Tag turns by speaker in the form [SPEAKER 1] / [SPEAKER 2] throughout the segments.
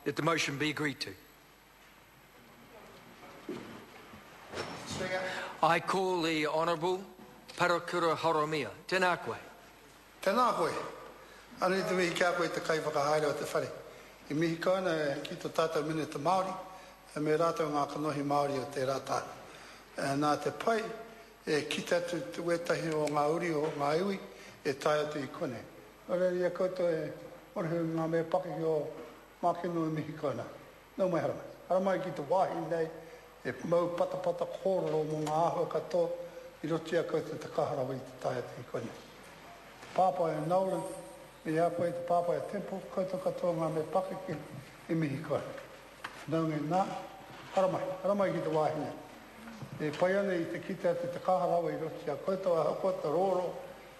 [SPEAKER 1] that the motion be agreed to.
[SPEAKER 2] Speaker.
[SPEAKER 1] I call the Honourable Parakura Horomia. Tēnā koe.
[SPEAKER 2] Tēnā koe. Ani te mihi kia koe te kai whakahaere o te whare. I mihi kauna ki tō tātou minita Māori, e me rātou ngā kanohi Māori o te rātā. Nā te pai, e ki tatu te wetahi o ngā uri o ngā iwi, e tai atu I kone. Ora ria koutou e morehu ngā mea pakiki o Makino e mihi kauna. Nau mai haramai. Haramai ki te wāhi nei, e mau patapata kōrero mō ngā ahua katoa, I roti a koutou te kaharawa I te tai atu I kone. Pāpai e Nolan, me hea koe te pāpai e Temple, koutou katoa ngā mea pakiki I mihi kauna. Nau ngai nā, haramai ki te wāhi nei. E pai ana I te kita te kaharawa I roti a koutou a hoko te roro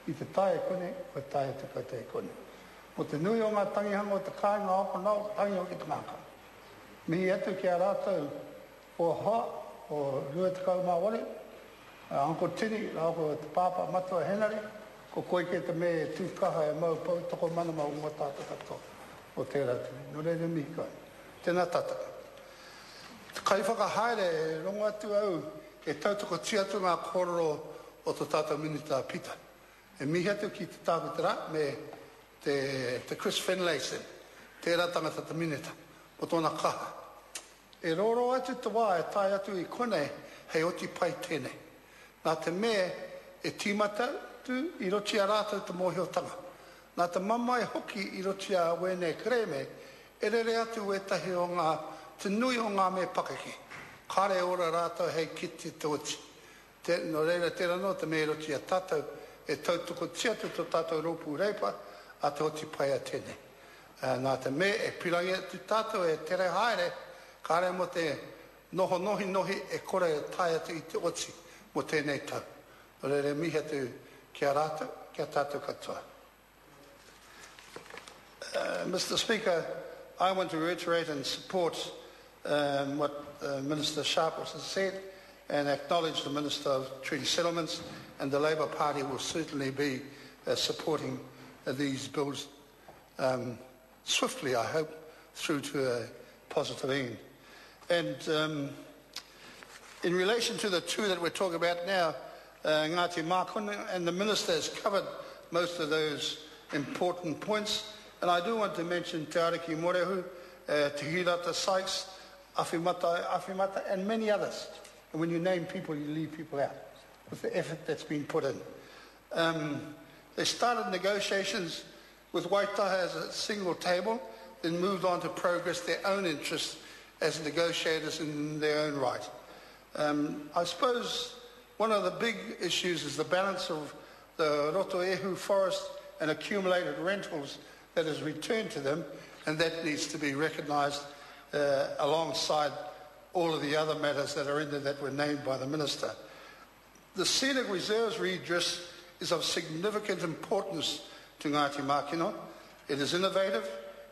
[SPEAKER 2] I te tai e kone, ko tai atu koutou I kone. Mo te nui o ngā tangihanga o te kāinga hoko nau, tangi o ki te ngāka. Mihi atu ki a rātou o hoa, o rua te kau mā wale, Anko Tini, rāko te pāpa matua henari, ko koe ke te me tūkaha e mau pau toko mana mau ngā tātou katoa o te rātini. No reira mihi kai. Tēnā tātaka. Te kai whakahaere e rongo atu au e tautoko tiatu ngā kōrero o tō tātou minita pita. E mihi atu ki te tāpitara me te Chris Finlayson, tērā tangata te minita, o tōna kaha. E roro atu te wā e tai atu I kone hei oti pai tēnei. Nā te mea e tīmata tu I roti a rātou te mōhiotanga. Nā te mamai hoki I roti a wēne kreme, e rere atu e tahi o ngā, te nui o ngā me pakaki. Kare ora rātou hei kiti te oti. No reira tērā no te mea roti a tātou, e tautoko tiatu tō tātou ropu reipa, a te oti pai a tēnei. Nā te mea e pirangi atu tātou e tere haere, kare mo te noho nohi e kore e tai atu I te oti. Mo tēnei tau. O reire mihi atu kia rātou, kia tātou katoa. Mr. Speaker, I want to reiterate and support what Minister Sharples has said and acknowledge the Minister of Treaty Settlements, and the Labour Party will certainly be supporting these bills swiftly, I hope, through to a positive end. And in relation to the two that we're talking about now, Ngati Makino, and the Minister has covered most of those important points. And I do want to mention Te Ariki Morehu, Te Hirata Sykes, Awhimata, and many others. And when you name people, you leave people out with the effort that's been put in. They started negotiations with Waitaha as a single table, then moved on to progress their own interests as negotiators in their own right. I suppose one of the big issues is the balance of the Rotoehu forest and accumulated rentals that is returned to them, and that needs to be recognised alongside all of the other matters that are in there that were named by the Minister. The scenic reserves redress is of significant importance to Ngati Makino. It is innovative,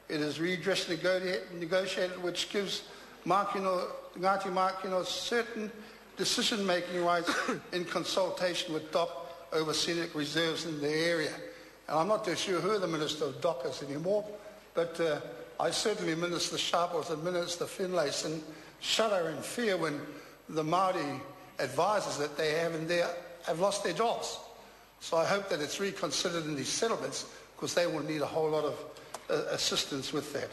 [SPEAKER 2] it is redress negotiated, which gives Ngati Makino certain decision-making rights in consultation with DOC over scenic reserves in the area. And I'm not too sure who the Minister of DOC is anymore, but I certainly, Minister Sharples and Minister Finlayson, shudder in fear when the Māori advisors that they have in there have lost their jobs. So I hope that it's reconsidered in these settlements, because they will need a whole lot of assistance with that.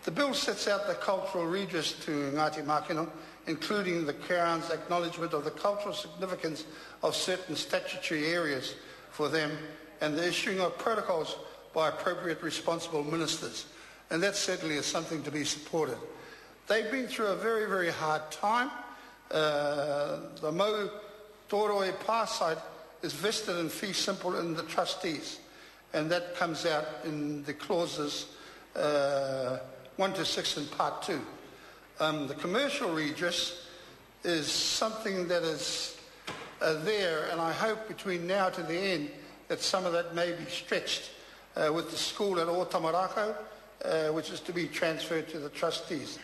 [SPEAKER 2] The bill sets out the cultural redress to Ngati Makino, including the Crown's acknowledgement of the cultural significance of certain statutory areas for them, and the issuing of protocols by appropriate responsible ministers. And that certainly is something to be supported. They've been through a very, very hard time. The Mau Toroe Pa site is vested in fee simple in the trustees, and that comes out in the clauses 1 to 6 in part 2. The commercial redress is something that is there, and I hope between now to the end that some of that may be stretched with the school at Otamarako, which is to be transferred to the trustees.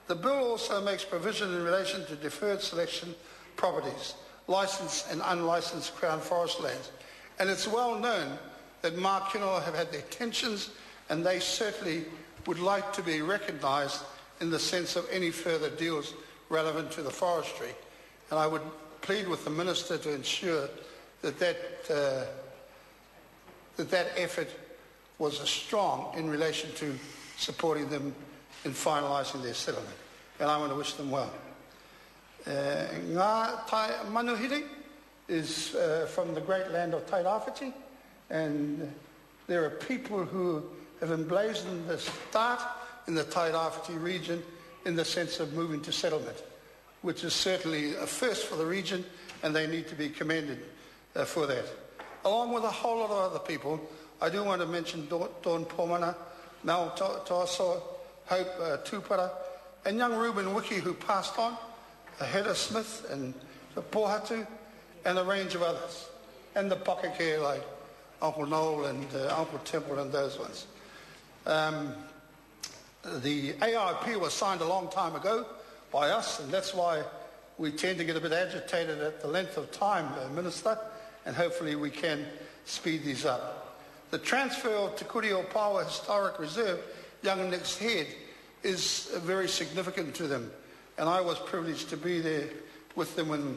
[SPEAKER 2] The bill also makes provision in relation to deferred selection properties, licensed and unlicensed Crown Forest lands. And it's well known that Makino have had their tensions and they certainly would like to be recognised in the sense of any further deals relevant to the forestry. And I would plead with the Minister to ensure that effort was strong in relation to supporting them in finalising their settlement. And I want to wish them well. Tamanuhiri is from the great land of Tairāwhiti, and there are people who have emblazoned the start in the Tairāwhiti region in the sense of moving to settlement, which is certainly a first for the region, and they need to be commended for that. Along with a whole lot of other people, I do want to mention Dawn Pomana, Mel Toaso, Hope Tupara, and young Reuben Wiki, who passed on, Hedda Smith and Pohatu, and a range of others, and the Pakeke like Uncle Noel and Uncle Temple and those ones. The AIP was signed a long time ago by us, and that's why we tend to get a bit agitated at the length of time, Minister, and hopefully we can speed these up. The transfer of Te Kureo Pawa Historic Reserve, Young Nick's Head, is very significant to them, and I was privileged to be there with them when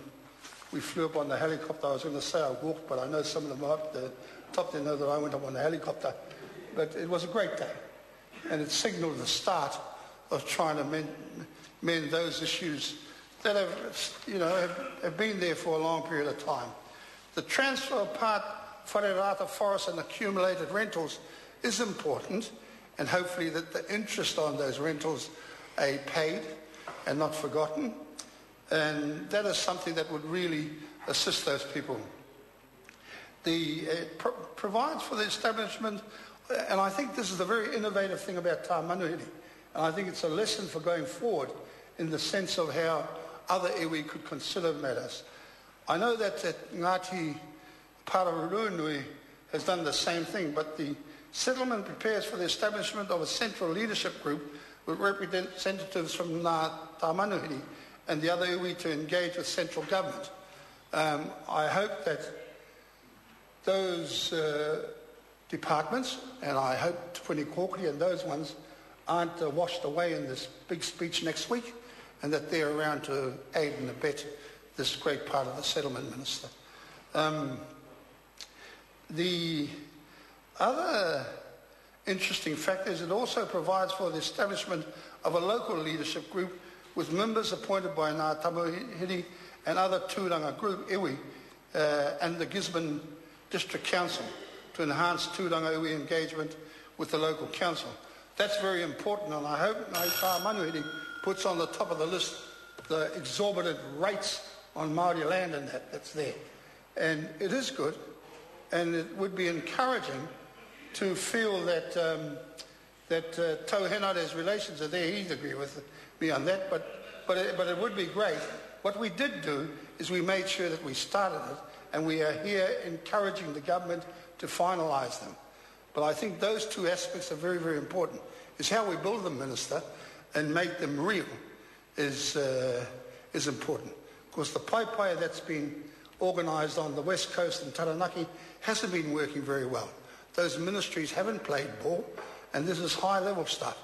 [SPEAKER 2] we flew up on the helicopter. I was going to say I walked, but I know some of them are up the top. They know that I went up on the helicopter. But it was a great day, and it signalled the start of trying to mend those issues that have been there for a long period of time. The transfer of part whareata forest and accumulated rentals is important, and hopefully that the interest on those rentals are paid and not forgotten. And that is something that would really assist those people. It provides for the establishment, and I think this is the very innovative thing about Tamanuhiri, and I think it's a lesson for going forward in the sense of how other iwi could consider matters. I know that Ngati Pararurunui has done the same thing, but the settlement prepares for the establishment of a central leadership group with representatives from Tamanuhiri and the other iwi to engage with central government. I hope that those departments, and I hope Tupuni Kōkiri and those ones aren't washed away in this big speech next week, and that they're around to aid and abet this great part of the settlement, Minister. The other interesting fact is it also provides for the establishment of a local leadership group with members appointed by Ngā Tamanuhiri and other tūranga group iwi and the Gisborne District Council to enhance tūranga iwi engagement with the local council. That's very important, and I hope Ngāi Tamanuhiri puts on the top of the list the exorbitant rates on Māori land and that's there. And it is good, and it would be encouraging to feel that Tau Henare's relations are there. He'd agree with me on that, but it would be great. What we did do is we made sure that we started it, and we are here encouraging the government to finalise them. But I think those two aspects are very, very important. Is how we build them, Minister, and make them real is important. Of course, the paipai that's been organised on the West Coast and Taranaki hasn't been working very well. Those ministries haven't played ball, and this is high-level stuff.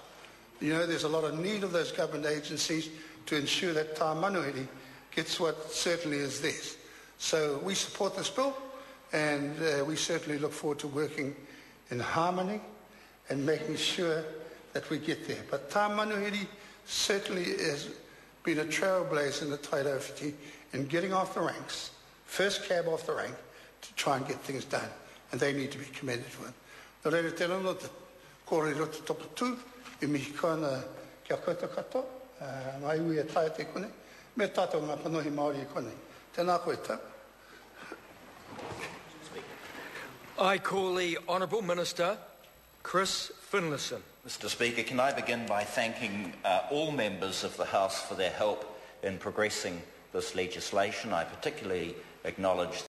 [SPEAKER 2] You know, there's a lot of need of those government agencies to ensure that Tamanuhiri gets what certainly is theirs. So we support this bill, and we certainly look forward to working in harmony and making sure that we get there. But Tamanuhiri certainly has been a trailblazer in the Tairāwhiti in getting off the ranks, first cab off the rank, to try and get things done. And they need to be commended for it. Nō reira te rano, te kōrero te topo tū, I mihi kāna kia koutou katoa, mai ui e tae te kone, me tātou ngā panohi Māori e kone. Tēnā koe tau.
[SPEAKER 1] I call the Honourable Minister, Chris Finlayson.
[SPEAKER 3] Mr. Speaker, can I begin by thanking all members of the House for their help in progressing this legislation. I particularly acknowledge